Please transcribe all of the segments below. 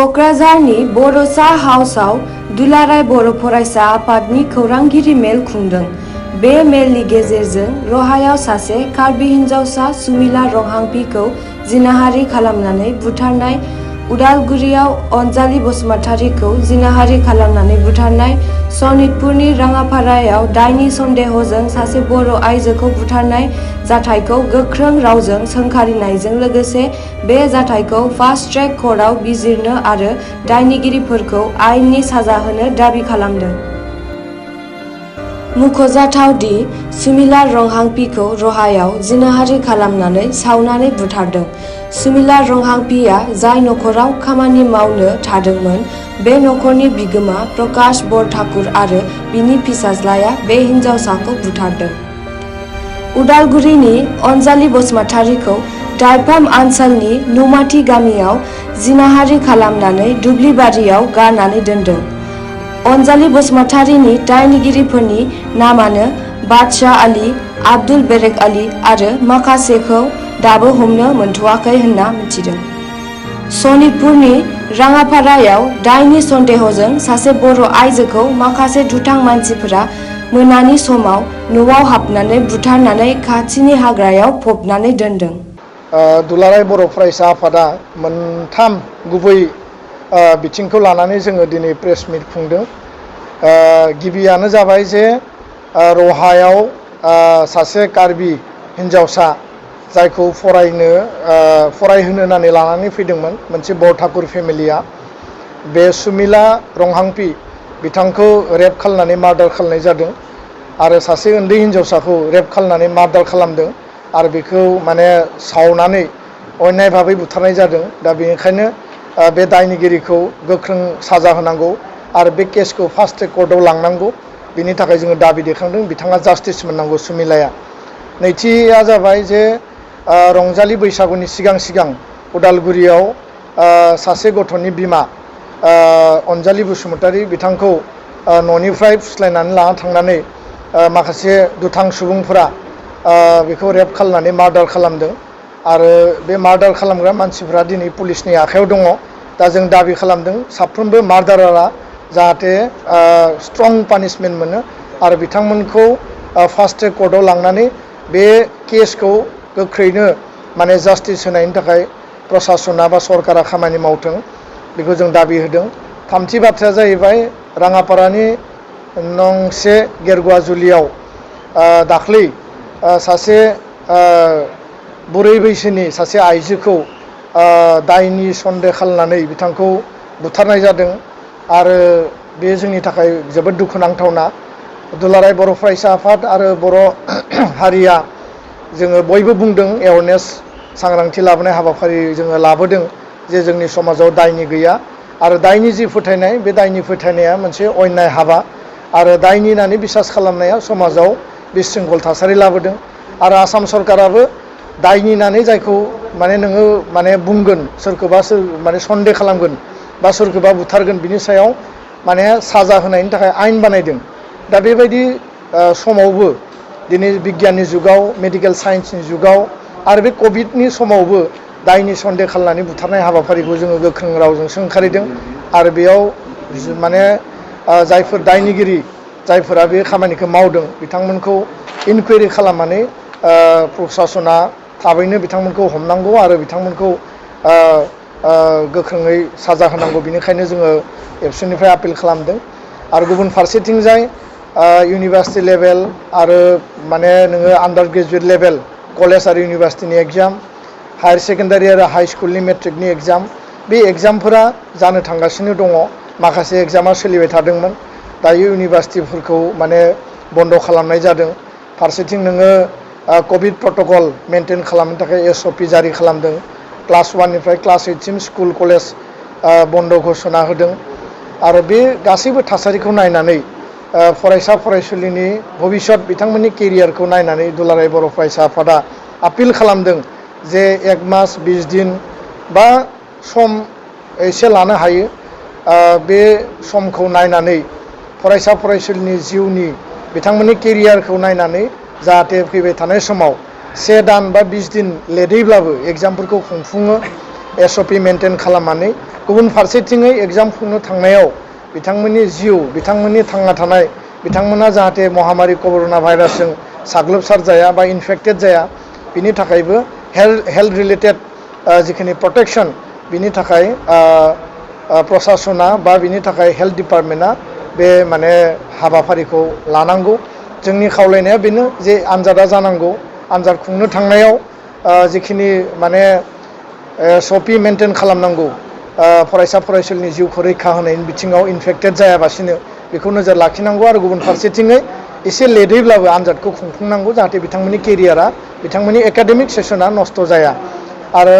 क'क्राझारनि बर'सा हाउसआव दुलाराय बर' फरायसा आफादनि खौरांगिरि मेल खुंदों। बे मेलनि गेजेरजों रहायाव सासे कार्बि हिन्जावसा सुमिला रंहांपीखौ जिनाहारि खालामनानै बुथारनाय, उदालगुरियाव अनजालि बसुमतारीखौ जिनाहारि खालामनानै बुथारनाय, सनितपुरनि राङापारायाव दायनि सन्देहजों सासे बर' आइजोखौ बुथारनाय जाथायखौ गोख्रों रावजों सोंखारिनायजों लोगोसे बे जाथायखौ फास्ट ट्रेक कर्टआव बिजिरनो आरो दायनिगिरिफोरखौ आयेननि साजा होनो दाबि खालामदों। मुंख'जाथाव दि सुमिला रंहांपीखौ रहायाव जिनाहारि खालामनानै सावनानै बुथारदों। सुमिला रंहांपीया जाय नखराव खामानि मावनो थादोंमोन, बे नखरनि बिगोमा प्रकाश बरठाकुर आरो बिनि फिसाज्लाया बे हिन्जावसाखौ बुथारदों। उदालगुरिनि अनजालि बसुमतारीखौ दाइफाम ओनसोलनि नौमाथि गामियाव जिनाहारि खालामनानै दुब्लिबारियाव गारनानै दोनदों। अनजालि बसुमतारीनि दायनिगिरिफोरनि नामानो बादशाह आली, आब्दुल बेरेक आली आरो माखासेखौ दाबो हमनो मोनथ'वाखै होनना मिथिदों। सनितपुरनि राङापारायाव दायनि सन्देहजों सासे बर' आइजोखौ माखासे दुथां मानसिफोरा मोनानि समाव न'आव हाबनानै बुथारनानै खाथिनि हाग्रायाव फबनानै दोनदों। दुलाराय बर' फरायसा आफादा मोनथाम गुबै बिथिंखौ लानानै जोङो दिनै प्रेस मिट खुंदों। गिबियानो जाबाय जे रहायाव सासे कार्बि हिन्जावसा जायखौ फरायहोनो होननानै लानानै फैदोंमोन मोनसे बरठाकुर फेमिलिया, बे सुमिला रंहांपी बिथांखौ रेप खालामनानै मार्डार खालामनाय जादों आरो सासे उन्दै हिन्जावसाखौ रेप खालामनानै मार्डार खालामदों आरो बेखौ माने सावनानै अन्याय भाबै बुथारनाय जादों। दा बेनिखायनो बे दायनिगिरिखौ गोख्रों साजा होनांगौ आरो बे केसखौ फास्ट ट्रेक कर्टआव लांनांगौ, बिनि थाखाय जोङो दाबि दैखांदों। बिथाङा जास्टिस मोननांगौ सुमिलाया। नैथिया जाबाय जे रंजालि बैसागुनि सिगां उदालगुरियाव सासे गथ'नि बिमा अनजालि बसुमतारी बिथांखौ न'निफ्राय फुस्लायनानै लाना थांनानै माखासे दुथां सुबुंफोरा बेखौ रेप खालामनानै मार्डार खालामदों आरो बे मार्डार खालामग्रा मानसिफ्रा दिनै पुलिसनि आखायाव दङ। दा जों दाबि खालामदों साफ्रोमबो मार्डारारा जाहाथे स्ट्रं पानिशमेन्ट मोनो आरो बिथांमोनखौ फास्ट ट्रेक कर्टआव लांनानै बे केसखौ गोख्रैनो माने जास्टिस होनायनि थाखाय प्रसासना बा सरकारा खामानि मावथों, बेखौ जों दाबि होदों। थामथि बाथ्राया जाहैबाय राङापारानि नंसे गेरगुवाजुलियाव दाख्लै सासे बुरै बैसोनि सासे आइजोखौ दायनि सन्देह खालामनानै बिथांखौ बुथारनाय जादों आरो बे जोंनि थाखाय जोबोद दुखुनांथावना। दुलाराय बर' फरायसा आफाद आरो बर' हारिया जोङो बयबो बुंदों, एवारनेस सांग्रांथि लाबोनाय हाबाफारि जोङो लाबोदों जे जोंनि समाजाव दायनि गैया आरो दायनि जि फोथायनाय, बे दायनि फोथायनाया मोनसे अन्याय हाबा आरो दायनि होननानै बिसास खालामनाया समाजाव बिशृंखल थासारि लाबोदों आरो आसाम सरकाराबो दायनि होननानै जायखौ माने नोङो माने बुंगोन, सोरखौबा माने सन्देह खालामगोन बा सोरखौबा बुथारगोन, बिनि सायाव माने साजा होनायनि थाखाय आयेन बानायदों। दा बेबायदि समावबो दिनै बिगियाननि जुगाव, मेडिकेल साइन्सनि जुगाव आरो बे कभिडनि समावबो दायनि सन्देह खालामनानै बुथारनाय हाबाफारिखौ जोङो गोख्रों रावजों सोंखारिदों आरो बेयाव माने जायफोर दायनिगिरि, जायफोरा बे खामानिखौ मावदों, बिथांमोनखौ इनकुवेरि खालामनानै प्रसासना थाबैनो बिथांमोनखौ हमनांगौ आरो बिथांमोनखौ गोख्रोङै साजा होनांगौ। बेनिखायनो जोङो एबसुनिफ्राय आपिल खालामदों। आरो गुबुन फारसेथिंजाय इउनिभार्सिटि लेभेल आरो माने नोङो आन्डार ग्रेजुवेट लेभेल कलेज आरो इउनिभार्सिटिनि एग्जाम, हायार सेकेन्डारि आरो हाइ स्कुलनि मेट्रिकनि एग्जाम, बे एग्जामफोरा जानो थांगासिनो दङ। माखासे एग्जामा सोलिबाय थादोंमोन, दायो इउनिभार्सिटिफोरखौ माने बन्द' खालामनाय जादों। फारसेथिं नोङो कभिड प्रट'कल मेनटेन खालामनो थाखाय SOP जारि खालामदों। क्लास 1निफ्राय क्लास 8सिम स्कुल कलेज बन्द' घोषणा होदों आरो बे गासैबो थासारिखौ नायनानै फरायसा फरायसुलिनि भबिष्यत, बिथांमोननि केरियारखौ नायनानै दुलाराय बर' फरायसा आफादा आपिल खालामदों जे 1 मास 20 दिन बा सम एसे लानो हायो। बे समखौ नायनानै फरायसा फरायसुलिनि जिउनि, बिथांमोननि केरियारखौ नायनानै जाहाथे फैबाय थानाय समाव 1 दान बा 20 दिन लेटैब्लाबो एग्जामफोरखौ खुंफुङो SOP मेनटेन खालामनानै गुबुन फारसेथिङै एग्जाम खुंनो थांनायाव बिथांमोननि जिउ बिथांमोननि थांना थानाय बिथांमोना जाहाथे महामारी कर'ना भाइरासजों साग्लोबसार जाया बा इनफेक्टेड जाया बिनि थाखायबो हेल्थ रिलेटेड जिखिनि प्रटेक्शन बिनि थाखाय प्रशासना बा बिनि थाखाय हेल्थ डिपार्टमेन्टआ बे माने हाबाफारिखौ लानांगौ जोंनि खावलायनाया बेनो जे आनजादा जानांगौ आनजाद खुंनो थांनायाव जिखिनि माने SOP मेनटेन खालामनांगौ फरायसा फरायसुलिनि जिउखौ रैखा होनायनि बिथिङाव इनफेक्टेड जायाबासिनो बेखौ नोजोर लाखिनांगौ आरो गुबुन फारसेथिङै एसे लेटैब्लाबो आनजादखौ खुंफुंनांगौ जाहाथे बिथांमोननि केरियारा बिथांमोननि एकाडेमिक सेसना नस्थ' जाया आरो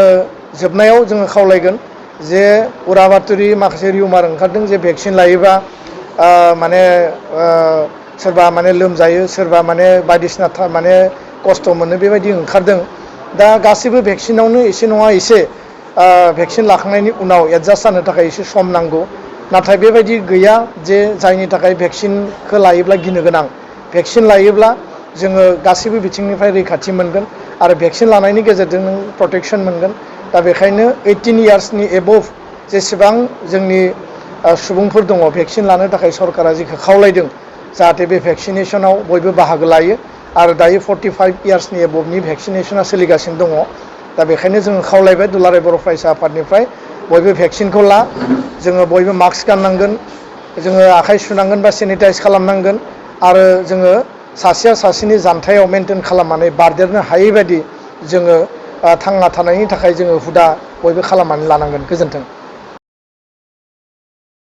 जोबनायाव जोङो खावलायगोन जे उराबातरि माखासे रिउमार ओंखारदों जे भेक्सिन लायोबा माने सोरबा माने लोमजायो सोरबा माने बायदिसिना माने खस्थ' मोनो बेबायदि ओंखारदों दा गासैबो भेक्सिनावनो एसे नङा एसे भेक्सिन लाखांनायनि उनाव एडजास्ट जानो थाखाय एसे सम नांगौ नाथाय बेबायदि गैया जे जायनि थाखाय भेक्सिनखौ लायोब्ला गिनो गोनां भेक्सिन लायोब्ला जोङो गासैबो बिथिंनिफ्राय रैखाथि मोनगोन आरो भेक्सिन लानायनि गेजेरजों नों प्रटेक्शन मोनगोन दा बेखायनो 18 इयार्सनि एबभ जेसेबां जोंनि सुबुंफोर दङ भेक्सिन लानो थाखाय सरकारा जिखौ खावलायदों जाहाथे बे भेक्सिनेसनाव बयबो बाहागो लायो आरो दायो 45 इयार्सनि एबभनि भेक्सिनेसना सोलिगासिनो दङ दा बेखायनो जोङो खावलायबाय दुलाराय बर' फरायसा आफादनिफ्राय बयबो भेक्सिनखौ ला जोङो बयबो मास्क गाननांगोन जोङो आखाइ सुनांगोन बा सेनिटाइज खालामनांगोन आरो जोङो सासेया सासेनि जानथायाव मेनटेन खालामनानै बारदेरनो हायै बायदि जोङो थांना थानायनि थाखाय जोङो हुदा बयबो खालामनानै लानांगोन गोजोन्थों